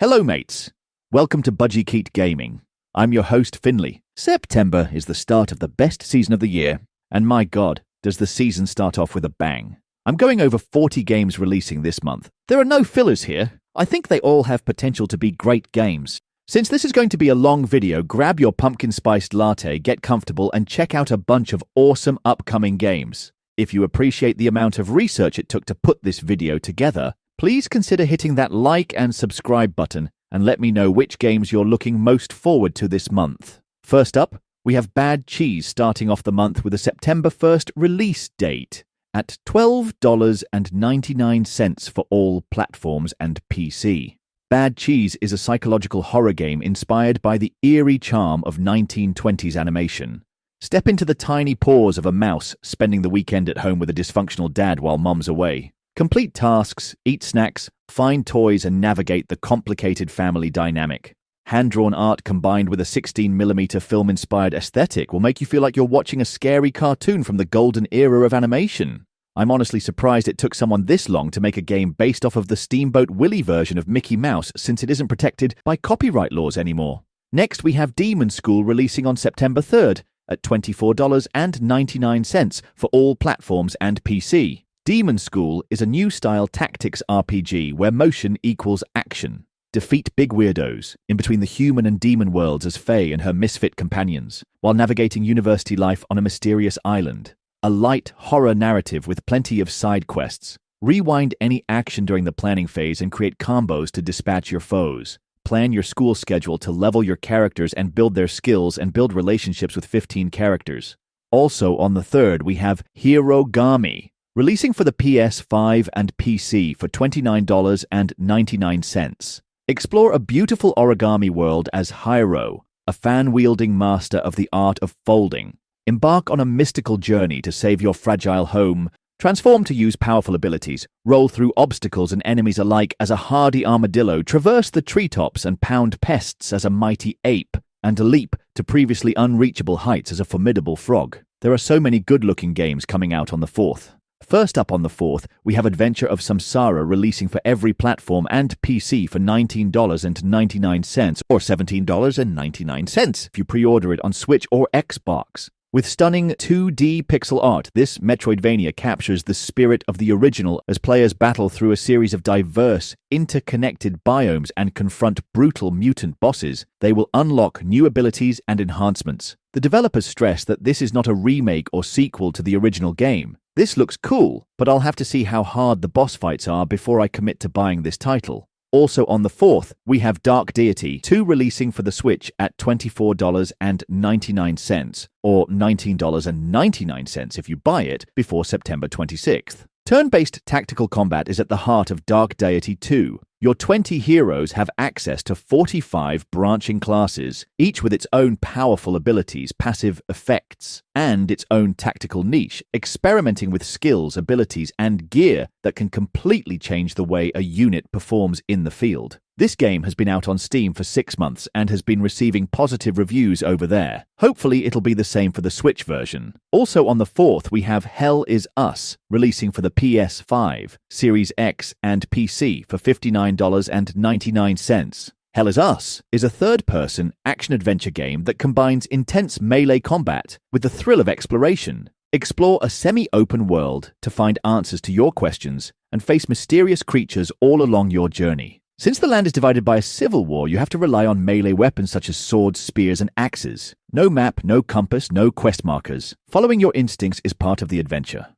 Hello, mates. Welcome to Budgie Keat Gaming. I'm your host, Finley. September is the start of the best season of the year, and my God, does the season start off with a bang. I'm going over 40 games releasing this month. There are no fillers here. I think they all have potential to be great games. Since this is going to be a long video, grab your pumpkin spiced latte, get comfortable, and check out a bunch of awesome upcoming games. If you appreciate the amount of research it took to put this video together, please consider hitting that like and subscribe button and let me know which games you're looking most forward to this month. First up, we have Bad Cheese starting off the month with a September 1st release date at $12.99 for all platforms and PC. Bad Cheese is a psychological horror game inspired by the eerie charm of 1920s animation. Step into the tiny paws of a mouse spending the weekend at home with a dysfunctional dad while mom's away. Complete tasks, eat snacks, find toys, and navigate the complicated family dynamic. Hand-drawn art combined with a 16mm film-inspired aesthetic will make you feel like you're watching a scary cartoon from the golden era of animation. I'm honestly surprised it took someone this long to make a game based off of the Steamboat Willie version of Mickey Mouse, since it isn't protected by copyright laws anymore. Next, we have Demon School releasing on September 3rd at $24.99 for all platforms and PC. Demon School is a new style tactics RPG where motion equals action. Defeat big weirdos in between the human and demon worlds as Faye and her misfit companions, while navigating university life on a mysterious island. A light horror narrative with plenty of side quests. Rewind any action during the planning phase and create combos to dispatch your foes. Plan your school schedule to level your characters and build their skills and build relationships with 15 characters. Also on the 3rd, we have Hirogami, releasing for the PS5 and PC for $29.99. Explore a beautiful origami world as Hiro, a fan-wielding master of the art of folding. Embark on a mystical journey to save your fragile home. Transform to use powerful abilities. Roll through obstacles and enemies alike as a hardy armadillo. Traverse the treetops and pound pests as a mighty ape. And leap to previously unreachable heights as a formidable frog. There are so many good-looking games coming out on the 4th. First up on the 4th, we have Adventure of Samsara releasing for every platform and PC for $19.99 or $17.99 if you pre-order it on Switch or Xbox. With stunning 2D pixel art, this Metroidvania captures the spirit of the original as players battle through a series of diverse, interconnected biomes and confront brutal mutant bosses. They will unlock new abilities and enhancements. The developers stress that this is not a remake or sequel to the original game. This looks cool, but I'll have to see how hard the boss fights are before I commit to buying this title. Also on the 4th, we have Dark Deity 2 releasing for the Switch at $24.99 or $19.99 if you buy it before September 26th. Turn-based tactical combat is at the heart of Dark Deity 2. Your 20 heroes have access to 45 branching classes, each with its own powerful abilities, passive effects, and its own tactical niche, experimenting with skills, abilities, and gear that can completely change the way a unit performs in the field. This game has been out on Steam for 6 months and has been receiving positive reviews over there. Hopefully it'll be the same for the Switch version. Also on the 4th, we have Hell Is Us, releasing for the PS5, Series X, and PC for $59.99. Hell Is Us is a third-person action-adventure game that combines intense melee combat with the thrill of exploration. Explore a semi-open world to find answers to your questions and face mysterious creatures all along your journey. Since the land is divided by a civil war, you have to rely on melee weapons such as swords, spears, and axes. No map, no compass, no quest markers. Following your instincts is part of the adventure.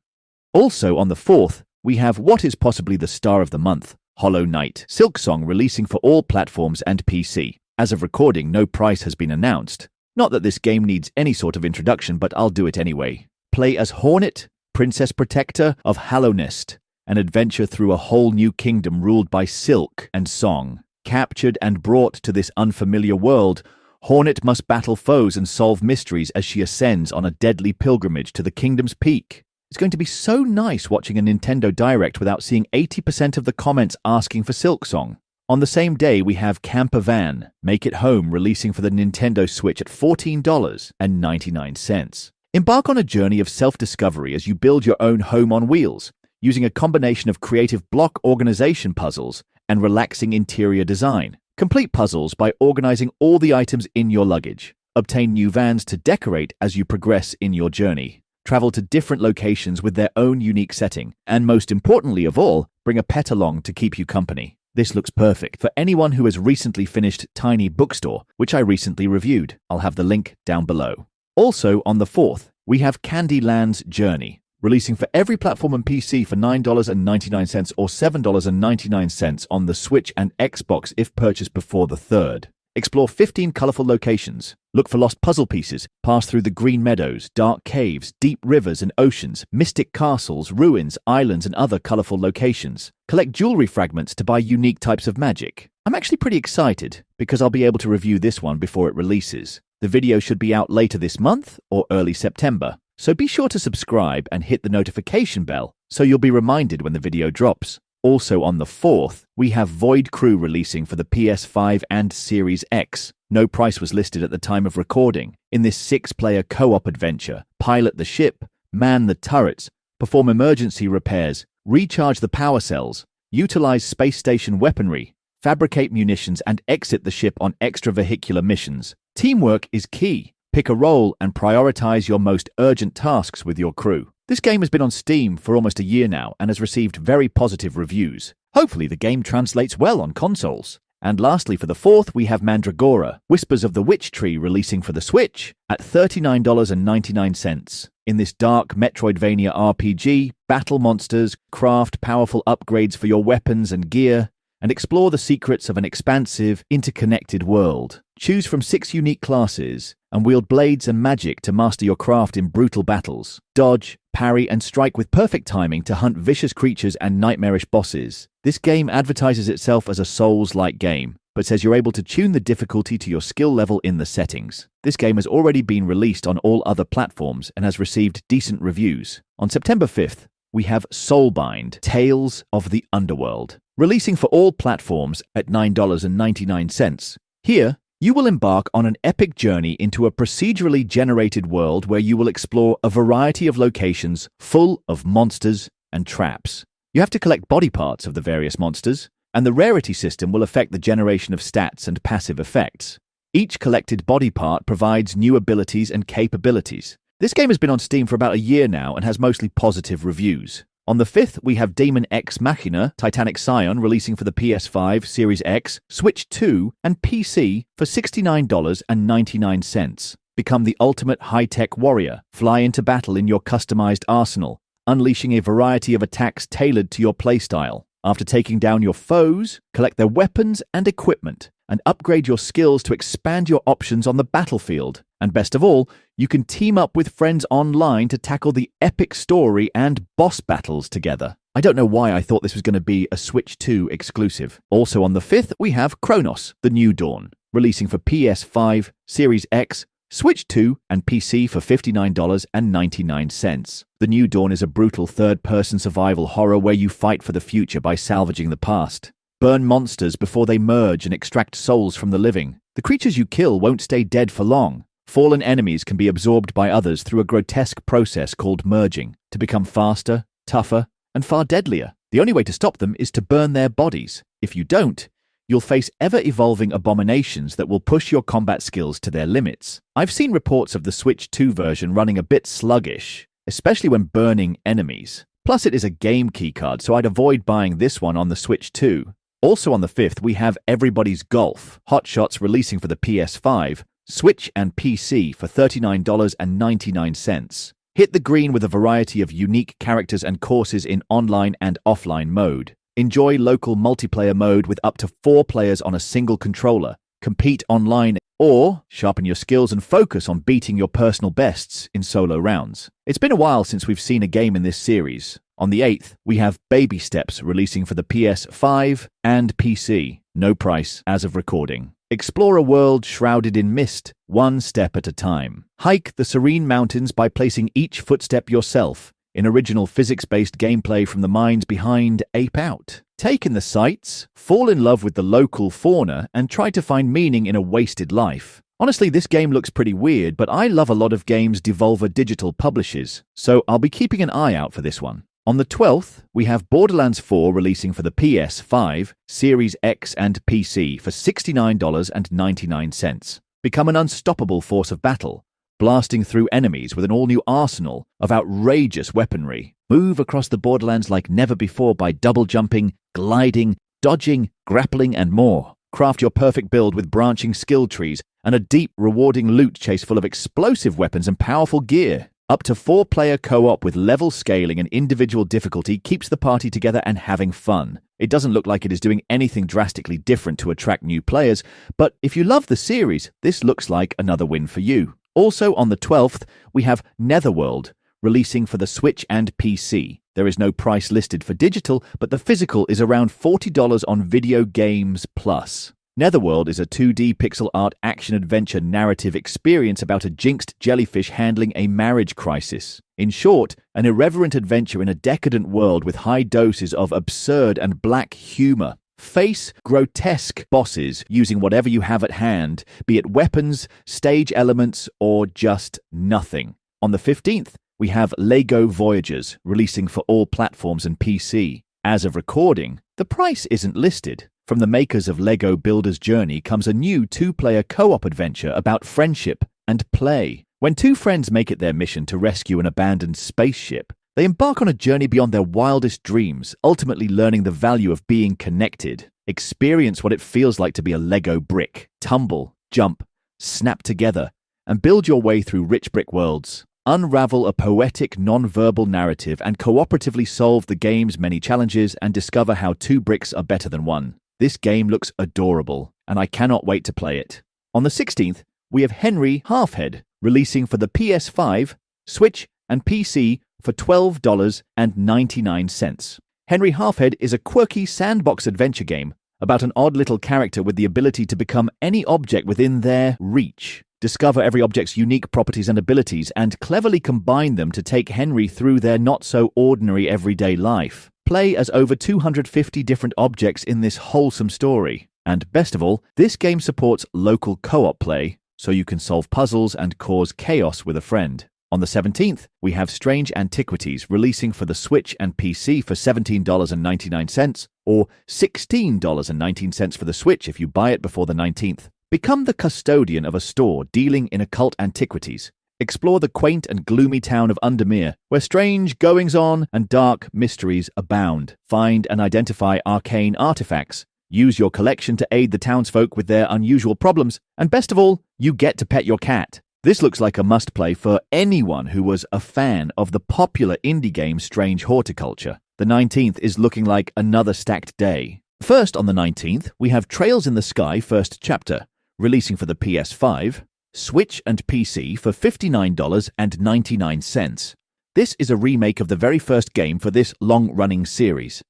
Also on the 4th, we have what is possibly the star of the month, Hollow Knight Silksong, releasing for all platforms and PC. As of recording, no price has been announced. Not that this game needs any sort of introduction, but I'll do it anyway. Play as Hornet, Princess Protector of Hallownest, an adventure through a whole new kingdom ruled by Silk and Song. Captured and brought to this unfamiliar world, Hornet must battle foes and solve mysteries as she ascends on a deadly pilgrimage to the kingdom's peak. It's going to be so nice watching a Nintendo Direct without seeing 80% of the comments asking for Silksong. On the same day, we have Camper Van, Make It Home, releasing for the Nintendo Switch at $14.99. Embark on a journey of self-discovery as you build your own home on wheels, using a combination of creative block organization puzzles and relaxing interior design. Complete puzzles by organizing all the items in your luggage. Obtain new vans to decorate as you progress in your journey. Travel to different locations with their own unique setting. And most importantly of all, bring a pet along to keep you company. This looks perfect for anyone who has recently finished Tiny Bookstore, which I recently reviewed. I'll have the link down below. Also on the 4th, we have Candyland's Journey, releasing for every platform and PC for $9.99 or $7.99 on the Switch and Xbox if purchased before the 3rd. Explore 15 colorful locations. Look for lost puzzle pieces. Pass through the green meadows, dark caves, deep rivers and oceans, mystic castles, ruins, islands, and other colorful locations. Collect jewelry fragments to buy unique types of magic. I'm actually pretty excited because I'll be able to review this one before it releases. The video should be out later this month or early September, so be sure to subscribe and hit the notification bell so you'll be reminded when the video drops. Also on the 4th, we have Void Crew releasing for the PS5 and Series X. No price was listed at the time of recording. In this 6-player co-op adventure, pilot the ship, man the turrets, perform emergency repairs, recharge the power cells, utilize space station weaponry, fabricate munitions, and exit the ship on extravehicular missions. Teamwork is key. Pick a role and prioritize your most urgent tasks with your crew. This game has been on Steam for almost a year now and has received very positive reviews. Hopefully the game translates well on consoles. And lastly, for the 4th, we have Mandragora, Whispers of the Witch Tree, releasing for the Switch at $39.99. In this dark Metroidvania RPG, battle monsters, craft powerful upgrades for your weapons and gear, and explore the secrets of an expansive, interconnected world. Choose from 6 unique classes and wield blades and magic to master your craft in brutal battles. Dodge, parry, and strike with perfect timing to hunt vicious creatures and nightmarish bosses. This game advertises itself as a Souls-like game, but says you're able to tune the difficulty to your skill level in the settings. This game has already been released on all other platforms and has received decent reviews. On September 5th, we have Soulbind, Tales of the Underworld, releasing for all platforms at $9.99. Here, you will embark on an epic journey into a procedurally generated world where you will explore a variety of locations full of monsters and traps. You have to collect body parts of the various monsters, and the rarity system will affect the generation of stats and passive effects. Each collected body part provides new abilities and capabilities. This game has been on Steam for about a year now and has mostly positive reviews. On the 5th, we have Daemon X Machina, Titanic Scion, releasing for the PS5, Series X, Switch 2, and PC for $69.99. Become the ultimate high-tech warrior. Fly into battle in your customized arsenal, unleashing a variety of attacks tailored to your playstyle. After taking down your foes, collect their weapons and equipment, and upgrade your skills to expand your options on the battlefield. And best of all, you can team up with friends online to tackle the epic story and boss battles together. I don't know why I thought this was going to be a Switch 2 exclusive. Also on the 5th, we have Chronos, The New Dawn, releasing for PS5, Series X, Switch 2, and PC for $59.99. The New Dawn is a brutal third-person survival horror where you fight for the future by salvaging the past. Burn monsters before they merge and extract souls from the living. The creatures you kill won't stay dead for long. Fallen enemies can be absorbed by others through a grotesque process called merging to become faster, tougher, and far deadlier. The only way to stop them is to burn their bodies. If you don't, you'll face ever-evolving abominations that will push your combat skills to their limits. I've seen reports of the Switch 2 version running a bit sluggish, especially when burning enemies. Plus, it is a game keycard, so I'd avoid buying this one on the Switch 2. Also on the 5th, we have Everybody's Golf, Hot Shots, releasing for the PS5, Switch and PC for $39.99. Hit the green with a variety of unique characters and courses in online and offline mode. Enjoy local multiplayer mode with up to 4 players on a single controller. Compete online or sharpen your skills and focus on beating your personal bests in solo rounds. It's been a while since we've seen a game in this series. On the 8th, we have Baby Steps releasing for the PS5 and PC. No price as of recording. Explore a world shrouded in mist, one step at a time. Hike the serene mountains by placing each footstep yourself, in original physics-based gameplay from the minds behind Ape Out. Take in the sights, fall in love with the local fauna, and try to find meaning in a wasted life. Honestly, this game looks pretty weird, but I love a lot of games Devolver Digital publishes, so I'll be keeping an eye out for this one. On the 12th, we have Borderlands 4 releasing for the PS5, Series X and PC for $69.99. Become an unstoppable force of battle, blasting through enemies with an all-new arsenal of outrageous weaponry. Move across the Borderlands like never before by double jumping, gliding, dodging, grappling, and more. Craft your perfect build with branching skill trees and a deep, rewarding loot chase full of explosive weapons and powerful gear. Up to 4-player co-op with level scaling and individual difficulty keeps the party together and having fun. It doesn't look like it is doing anything drastically different to attract new players, but if you love the series, this looks like another win for you. Also on the 12th, we have Netherworld, releasing for the Switch and PC. There is no price listed for digital, but the physical is around $40 on Video Games Plus. Netherworld is a 2D pixel art action-adventure narrative experience about a jinxed jellyfish handling a marriage crisis. In short, an irreverent adventure in a decadent world with high doses of absurd and black humor. Face grotesque bosses using whatever you have at hand, be it weapons, stage elements, or just nothing. On the 15th, we have LEGO Voyagers, releasing for all platforms and PC. As of recording, the price isn't listed. From the makers of LEGO Builder's Journey comes a new 2-player co-op adventure about friendship and play. When 2 friends make it their mission to rescue an abandoned spaceship, they embark on a journey beyond their wildest dreams, ultimately learning the value of being connected. Experience what it feels like to be a LEGO brick. Tumble, jump, snap together, and build your way through rich brick worlds. Unravel a poetic, non-verbal narrative and cooperatively solve the game's many challenges and discover how 2 bricks are better than 1. This game looks adorable, and I cannot wait to play it. On the 16th, we have Henry Halfhead, releasing for the PS5, Switch, and PC for $12.99. Henry Halfhead is a quirky sandbox adventure game about an odd little character with the ability to become any object within their reach. Discover every object's unique properties and abilities, and cleverly combine them to take Henry through their not-so-ordinary everyday life. Play as over 250 different objects in this wholesome story. And best of all, this game supports local co-op play, so you can solve puzzles and cause chaos with a friend. On the 17th, we have Strange Antiquities, releasing for the Switch and PC for $17.99, or $16.19 for the Switch if you buy it before the 19th. Become the custodian of a store dealing in occult antiquities. Explore the quaint and gloomy town of Undermere, where strange goings-on and dark mysteries abound. Find and identify arcane artifacts. Use your collection to aid the townsfolk with their unusual problems. And best of all, you get to pet your cat. This looks like a must-play for anyone who was a fan of the popular indie game Strange Horticulture. The 19th is looking like another stacked day. First on the 19th, we have Trails in the Sky First Chapter, releasing for the PS5, Switch and PC for $59.99. This is a remake of the very first game for this long-running series.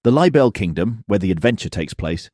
The Libelle Kingdom, where the adventure takes place,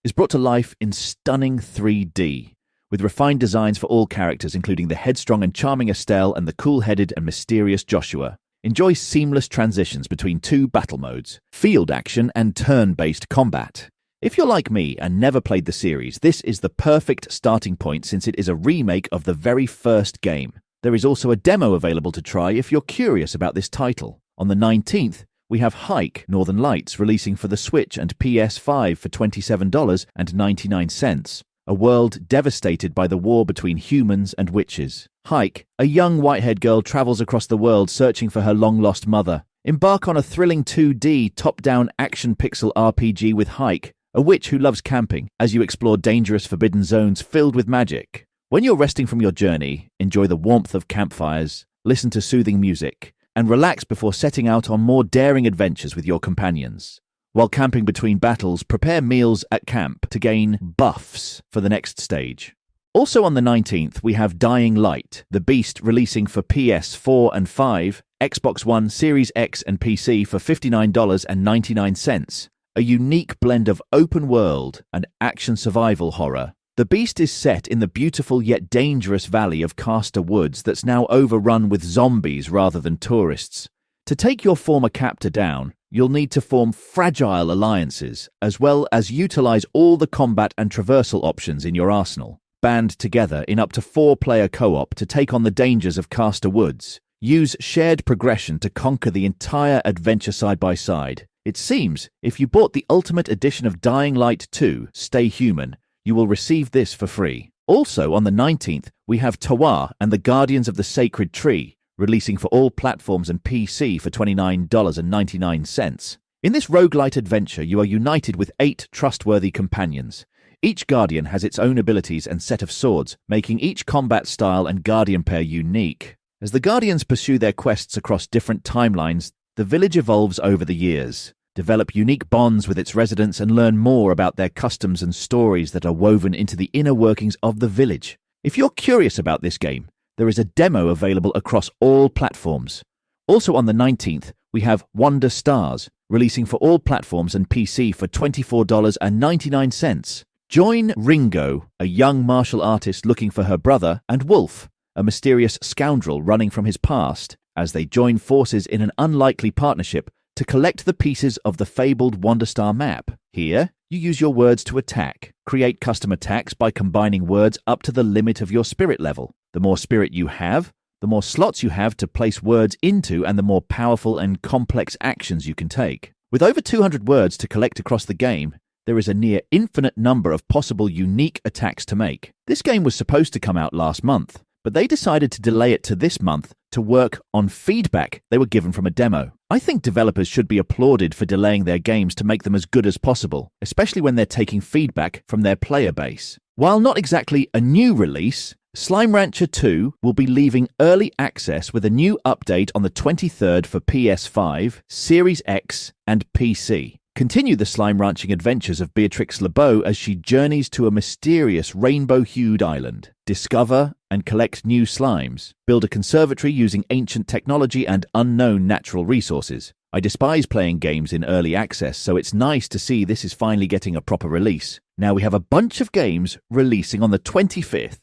is brought to life in stunning 3D, with refined designs for all characters, including the headstrong and charming Estelle and the cool-headed and mysterious Joshua. Enjoy seamless transitions between 2 battle modes, field action and turn-based combat. If you're like me and never played the series, this is the perfect starting point since it is a remake of the very first game. There is also a demo available to try if you're curious about this title. On the 19th, we have Hike Northern Lights, releasing for the Switch and PS5 for $27.99. A world devastated by the war between humans and witches. Hike, a young white-haired girl, travels across the world searching for her long-lost mother. Embark on a thrilling 2D top-down action pixel RPG with Hike, a witch who loves camping, as you explore dangerous forbidden zones filled with magic. When you're resting from your journey, enjoy the warmth of campfires, listen to soothing music, and relax before setting out on more daring adventures with your companions. While camping between battles, prepare meals at camp to gain buffs for the next stage. Also on the 19th, we have Dying Light, the Beast, releasing for PS4 and 5, Xbox One, Series X and PC for $59.99. A unique blend of open world and action survival horror. The Beast is set in the beautiful yet dangerous valley of Caster Woods that's now overrun with zombies rather than tourists. To take your former captor down, you'll need to form fragile alliances, as well as utilize all the combat and traversal options in your arsenal. Band together in up to 4-player co-op to take on the dangers of Caster Woods. Use shared progression to conquer the entire adventure side by side. It seems if you bought the Ultimate Edition of Dying Light 2, Stay Human, you will receive this for free. Also on the 19th, we have Tawa and the Guardians of the Sacred Tree, releasing for all platforms and PC for $29.99. In this roguelite adventure, you are united with 8 trustworthy companions. Each Guardian has its own abilities and set of swords, making each combat style and Guardian pair unique. As the Guardians pursue their quests across different timelines, the village evolves over the years. Develop unique bonds with its residents and learn more about their customs and stories that are woven into the inner workings of the village. If you're curious about this game, there is a demo available across all platforms. Also on the 19th, we have Wonder Stars, releasing for all platforms and PC for $24.99. Join Ringo, a young martial artist looking for her brother, and Wolf, a mysterious scoundrel running from his past, as they join forces in an unlikely partnership to collect the pieces of the fabled WonderStar map. Here, you use your words to attack. Create custom attacks by combining words up to the limit of your spirit level. The more spirit you have, the more slots you have to place words into and the more powerful and complex actions you can take. With over 200 words to collect across the game, there is a near infinite number of possible unique attacks to make. This game was supposed to come out last month, but they decided to delay it to this month to work on feedback they were given from a demo. I think developers should be applauded for delaying their games to make them as good as possible, especially when they're taking feedback from their player base. While not exactly a new release, Slime Rancher 2 will be leaving early access with a new update on the 23rd for PS5, Series X, and PC. Continue the slime ranching adventures of Beatrix LeBeau as she journeys to a mysterious rainbow-hued island. Discover and collect new slimes. Build a conservatory using ancient technology and unknown natural resources. I despise playing games in early access, so it's nice to see this is finally getting a proper release. Now we have a bunch of games releasing on the 25th.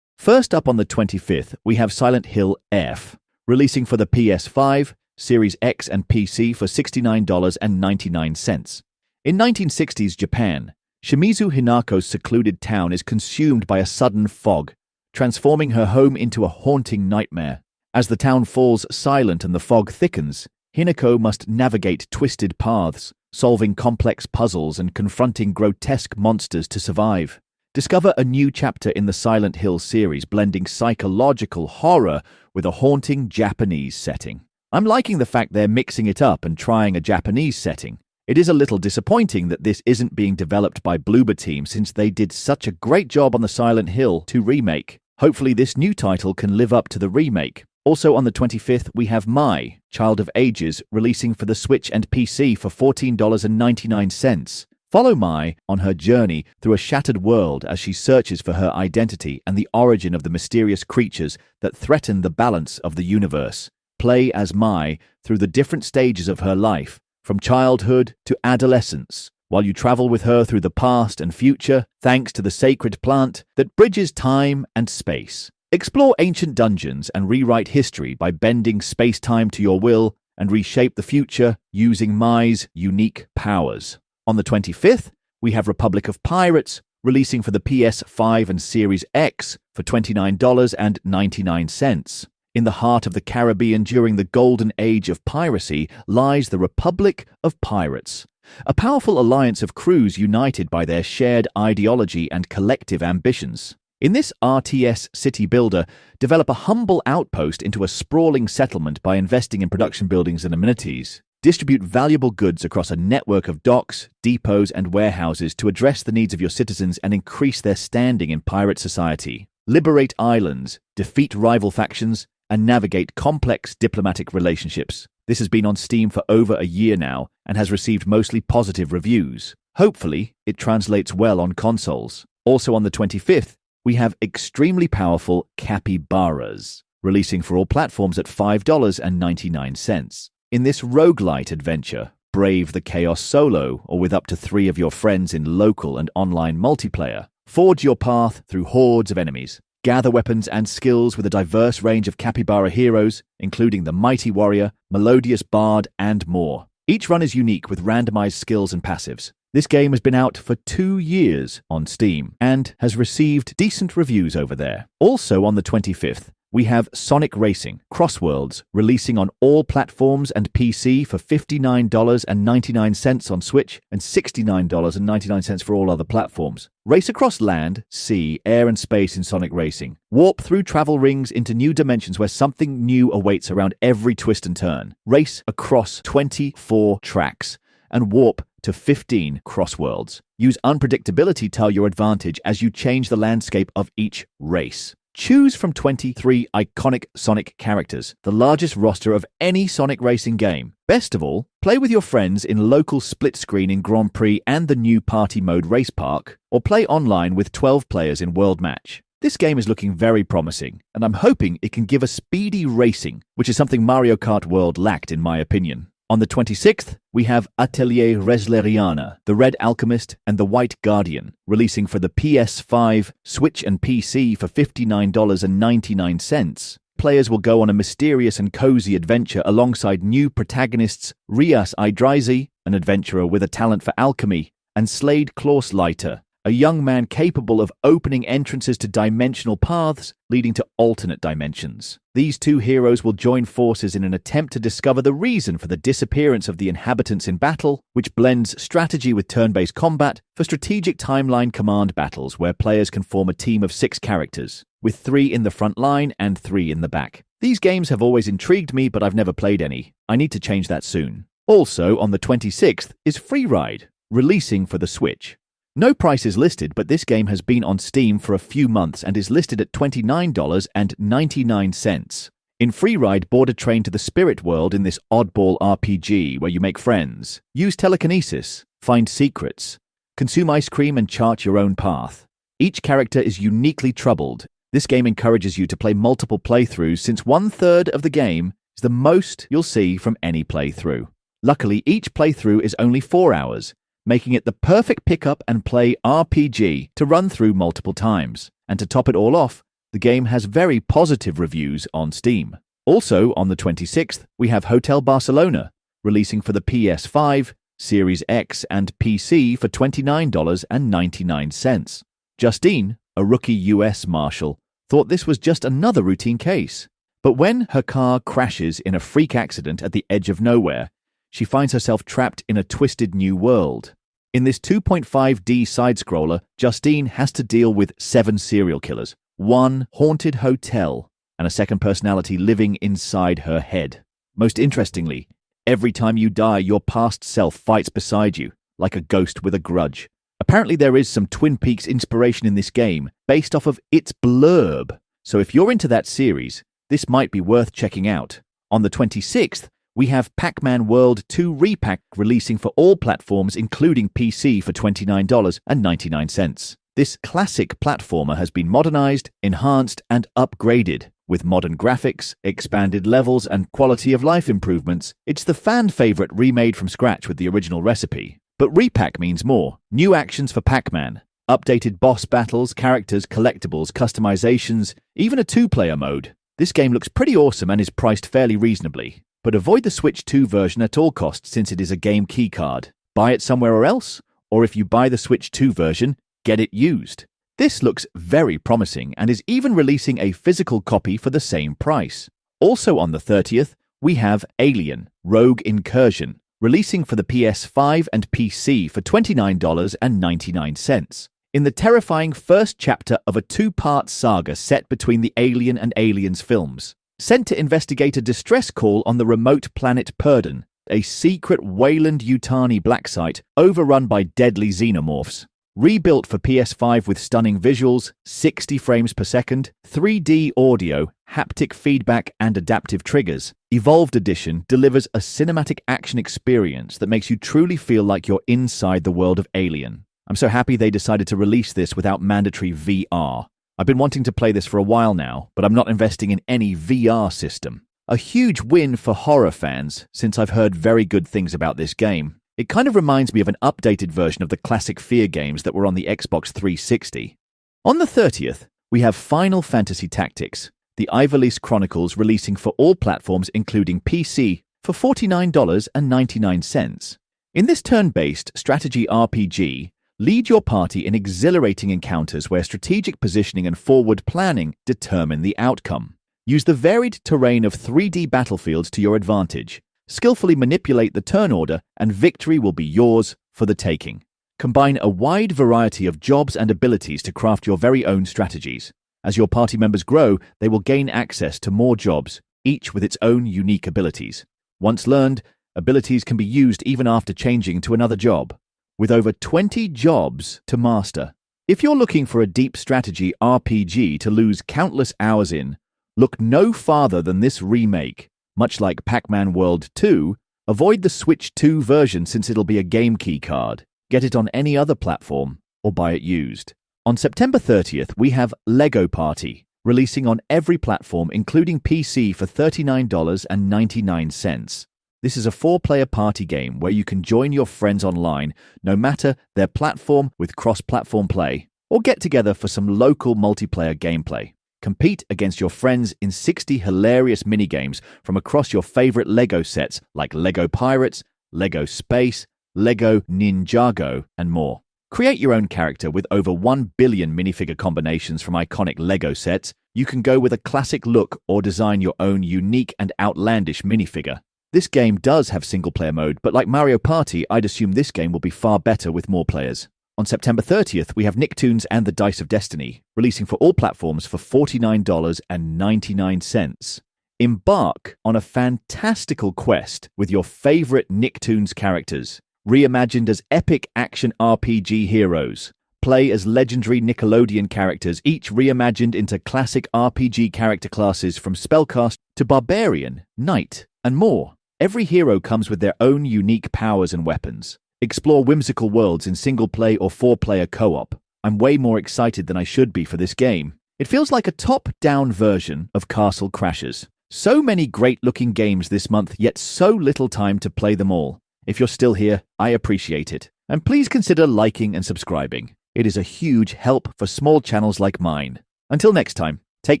First up on the 25th, we have Silent Hill F, releasing for the PS5, Series X and PC for $69.99. In 1960s Japan, Shimizu Hinako's secluded town is consumed by a sudden fog, transforming her home into a haunting nightmare. As the town falls silent and the fog thickens, Hinako must navigate twisted paths, solving complex puzzles and confronting grotesque monsters to survive. Discover a new chapter in the Silent Hill series, blending psychological horror with a haunting Japanese setting. I'm liking the fact they're mixing it up and trying a Japanese setting. It is a little disappointing that this isn't being developed by Bloober Team since they did such a great job on the Silent Hill 2 remake. Hopefully this new title can live up to the remake. Also on the 25th, we have Mai, Child of Ages, releasing for the Switch and PC for $14.99. Follow Mai on her journey through a shattered world as she searches for her identity and the origin of the mysterious creatures that threaten the balance of the universe. Play as Mai through the different stages of her life, from childhood to adolescence, while you travel with her through the past and future, thanks to the sacred plant that bridges time and space. Explore ancient dungeons and rewrite history by bending space-time to your will and reshape the future using Mai's unique powers. On the 25th, we have Republic of Pirates, releasing for the PS5 and Series X for $29.99. In the heart of the Caribbean during the golden age of piracy lies the Republic of Pirates, a powerful alliance of crews united by their shared ideology and collective ambitions. In this RTS city builder, develop a humble outpost into a sprawling settlement by investing in production buildings and amenities. Distribute valuable goods across a network of docks, depots, and warehouses to address the needs of your citizens and increase their standing in pirate society. Liberate islands, defeat rival factions, and navigate complex diplomatic relationships. This has been on Steam for over a year now and has received mostly positive reviews. Hopefully, it translates well on consoles. Also on the 25th, we have extremely powerful Capybaras, releasing for all platforms at $5.99. In this roguelite adventure, brave the chaos solo or with up to 3 of your friends in local and online multiplayer. Forge your path through hordes of enemies. Gather weapons and skills with a diverse range of Capybara heroes, including the Mighty Warrior, Melodious Bard, and more. Each run is unique with randomized skills and passives. This game has been out for 2 years on Steam and has received decent reviews over there. Also on the 25th, we have Sonic Racing Crossworlds, releasing on all platforms and PC for $59.99 on Switch and $69.99 for all other platforms. Race across land, sea, air and space in Sonic Racing. Warp through travel rings into new dimensions where something new awaits around every twist and turn. Race across 24 tracks and warp to 15 crossworlds. Use unpredictability to your advantage as you change the landscape of each race. Choose from 23 iconic Sonic characters, the largest roster of any Sonic racing game. Best of all, play with your friends in local split screen in Grand Prix and the new party mode Race Park, or play online with 12 players in World Match. This game is looking very promising, and I'm hoping it can give us speedy racing, which is something Mario Kart World lacked in my opinion. On the 26th, we have Atelier Resleriana, The Red Alchemist, and The White Guardian, releasing for the PS5, Switch and PC for $59.99. Players will go on a mysterious and cozy adventure alongside new protagonists Rias Idrizi, an adventurer with a talent for alchemy, and Slade Clausleiter, a young man capable of opening entrances to dimensional paths leading to alternate dimensions. These two heroes will join forces in an attempt to discover the reason for the disappearance of the inhabitants in battle, which blends strategy with turn-based combat for strategic timeline command battles where players can form a team of 6 characters, with 3 in the front line and 3 in the back. These games have always intrigued me, but I've never played any. I need to change that soon. Also, on the 26th is Freeride, releasing for the Switch. No price is listed, but this game has been on Steam for a few months and is listed at $29.99. In Freeride, board a train to the spirit world in this oddball RPG where you make friends, use telekinesis, find secrets, consume ice cream and chart your own path. Each character is uniquely troubled. This game encourages you to play multiple playthroughs since 1/3 of the game is the most you'll see from any playthrough. Luckily, each playthrough is only 4 hours, making it the perfect pick-up and play RPG to run through multiple times. And to top it all off, the game has very positive reviews on Steam. Also, on the 26th, we have Hotel Barcelona, releasing for the PS5, Series X and PC for $29.99. Justine, a rookie US Marshal, thought this was just another routine case. But when her car crashes in a freak accident at the edge of nowhere, she finds herself trapped in a twisted new world. In this 2.5D side-scroller, Justine has to deal with 7 serial killers, 1 haunted hotel, and a second personality living inside her head. Most interestingly, every time you die, your past self fights beside you, like a ghost with a grudge. Apparently there is some Twin Peaks inspiration in this game, based off of its blurb. So if you're into that series, this might be worth checking out. On the 26th, we have Pac-Man World 2 Repack releasing for all platforms including PC for $29.99. This classic platformer has been modernized, enhanced, and upgraded. With modern graphics, expanded levels, and quality of life improvements, it's the fan favorite remade from scratch with the original recipe. But Repack means more. New actions for Pac-Man, updated boss battles, characters, collectibles, customizations, even a 2-player mode. This game looks pretty awesome and is priced fairly reasonably. But avoid the Switch 2 version at all costs since it is a game keycard. Buy it somewhere else, or if you buy the Switch 2 version, get it used. This looks very promising and is even releasing a physical copy for the same price. Also on the 30th, we have Alien: Rogue Incursion, releasing for the PS5 and PC for $29.99. In the terrifying first chapter of a 2-part saga set between the Alien and Aliens films, sent to investigate a distress call on the remote planet Purdon, a secret Weyland-Yutani black site overrun by deadly xenomorphs. Rebuilt for PS5 with stunning visuals, 60 frames per second, 3D audio, haptic feedback, and adaptive triggers, Evolved Edition delivers a cinematic action experience that makes you truly feel like you're inside the world of Alien. I'm so happy they decided to release this without mandatory VR. I've been wanting to play this for a while now, but I'm not investing in any VR system. A huge win for horror fans, since I've heard very good things about this game. It kind of reminds me of an updated version of the classic Fear games that were on the Xbox 360. On the 30th, we have Final Fantasy Tactics, the Ivalice Chronicles releasing for all platforms including PC for $49.99. In this turn-based strategy RPG, lead your party in exhilarating encounters where strategic positioning and forward planning determine the outcome. Use the varied terrain of 3D battlefields to your advantage. Skillfully manipulate the turn order, and victory will be yours for the taking. Combine a wide variety of jobs and abilities to craft your very own strategies. As your party members grow, they will gain access to more jobs, each with its own unique abilities. Once learned, abilities can be used even after changing to another job, with over 20 jobs to master. If you're looking for a deep strategy RPG to lose countless hours in, look no farther than this remake. Much like Pac-Man World 2, avoid the Switch 2 version since it'll be a game key card. Get it on any other platform or buy it used. On September 30th, we have Lego Party, releasing on every platform including PC for $39.99. This is a 4-player party game where you can join your friends online no matter their platform with cross-platform play, or get together for some local multiplayer gameplay. Compete against your friends in 60 hilarious minigames from across your favorite Lego sets like Lego Pirates, Lego Space, Lego Ninjago, and more. Create your own character with over 1 billion minifigure combinations from iconic Lego sets. You can go with a classic look or design your own unique and outlandish minifigure. This game does have single-player mode, but like Mario Party, I'd assume this game will be far better with more players. On September 30th, we have Nicktoons and the Dice of Destiny, releasing for all platforms for $49.99. Embark on a fantastical quest with your favorite Nicktoons characters, reimagined as epic action RPG heroes. Play as legendary Nickelodeon characters, each reimagined into classic RPG character classes from Spellcast to Barbarian, Knight, and more. Every hero comes with their own unique powers and weapons. Explore whimsical worlds in single-play or 4-player co-op. I'm way more excited than I should be for this game. It feels like a top-down version of Castle Crashers. So many great-looking games this month, yet so little time to play them all. If you're still here, I appreciate it. And please consider liking and subscribing. It is a huge help for small channels like mine. Until next time, take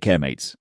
care, mates.